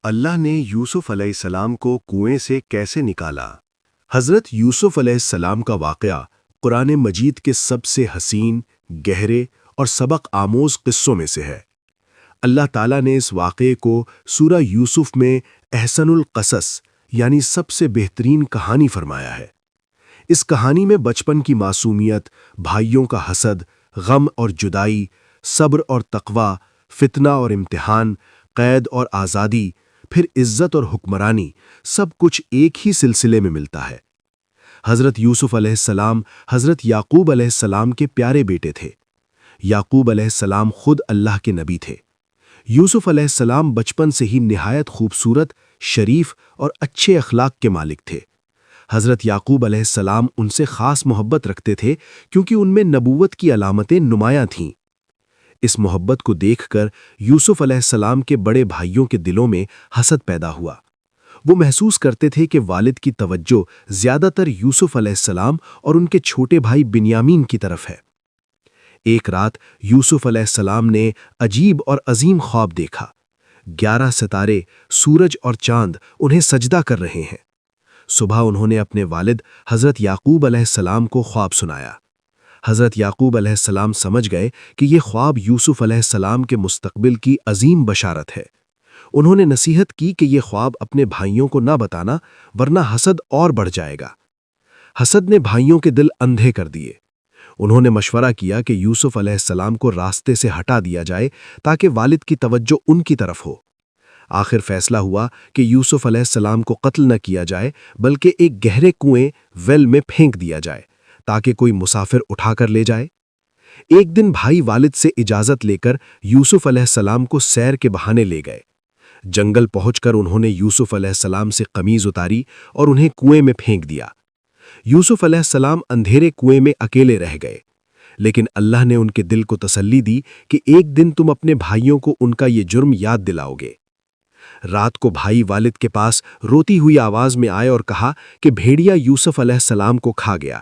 اللہ نے یوسف علیہ السلام کو کنویں سے کیسے نکالا؟ حضرت یوسف علیہ السلام کا واقعہ قرآن مجید کے سب سے حسین، گہرے اور سبق آموز قصوں میں سے ہے۔ اللہ تعالیٰ نے اس واقعے کو سورہ یوسف میں احسن القصص یعنی سب سے بہترین کہانی فرمایا ہے۔ اس کہانی میں بچپن کی معصومیت، بھائیوں کا حسد، غم اور جدائی، صبر اور تقوی، فتنہ اور امتحان، قید اور آزادی، پھر عزت اور حکمرانی، سب کچھ ایک ہی سلسلے میں ملتا ہے۔ حضرت یوسف علیہ السلام حضرت یعقوب علیہ السلام کے پیارے بیٹے تھے۔ یعقوب علیہ السلام خود اللہ کے نبی تھے۔ یوسف علیہ السلام بچپن سے ہی نہایت خوبصورت، شریف اور اچھے اخلاق کے مالک تھے۔ حضرت یعقوب علیہ السلام ان سے خاص محبت رکھتے تھے کیونکہ ان میں نبوت کی علامتیں نمایاں تھیں۔ اس محبت کو دیکھ کر یوسف علیہ السلام کے بڑے بھائیوں کے دلوں میں حسد پیدا ہوا۔ وہ محسوس کرتے تھے کہ والد کی توجہ زیادہ تر یوسف علیہ السلام اور ان کے چھوٹے بھائی بنیامین کی طرف ہے۔ ایک رات یوسف علیہ السلام نے عجیب اور عظیم خواب دیکھا۔ 11 ستارے، سورج اور چاند انہیں سجدہ کر رہے ہیں۔ صبح انہوں نے اپنے والد حضرت یعقوب علیہ السلام کو خواب سنایا۔ حضرت یعقوب علیہ السلام سمجھ گئے کہ یہ خواب یوسف علیہ السلام کے مستقبل کی عظیم بشارت ہے۔ انہوں نے نصیحت کی کہ یہ خواب اپنے بھائیوں کو نہ بتانا ورنہ حسد اور بڑھ جائے گا۔ حسد نے بھائیوں کے دل اندھے کر دیے۔ انہوں نے مشورہ کیا کہ یوسف علیہ السلام کو راستے سے ہٹا دیا جائے تاکہ والد کی توجہ ان کی طرف ہو۔ آخر فیصلہ ہوا کہ یوسف علیہ السلام کو قتل نہ کیا جائے بلکہ ایک گہرے کنویں ویل میں پھینک دیا جائے تاکہ کوئی مسافر اٹھا کر لے جائے۔ ایک دن بھائی والد سے اجازت لے کر یوسف علیہ السلام کو سیر کے بہانے لے گئے۔ جنگل پہنچ کر انہوں نے یوسف علیہ السلام سے قمیض اتاری اور انہیں کنویں میں پھینک دیا۔ یوسف علیہ السلام اندھیرے کنویں میں اکیلے رہ گئے، لیکن اللہ نے ان کے دل کو تسلی دی کہ ایک دن تم اپنے بھائیوں کو ان کا یہ جرم یاد دلاؤ گے۔ رات کو بھائی والد کے پاس روتی ہوئی آواز میں آئے اور کہا کہ بھیڑیا یوسف علیہ السلام کو کھا گیا۔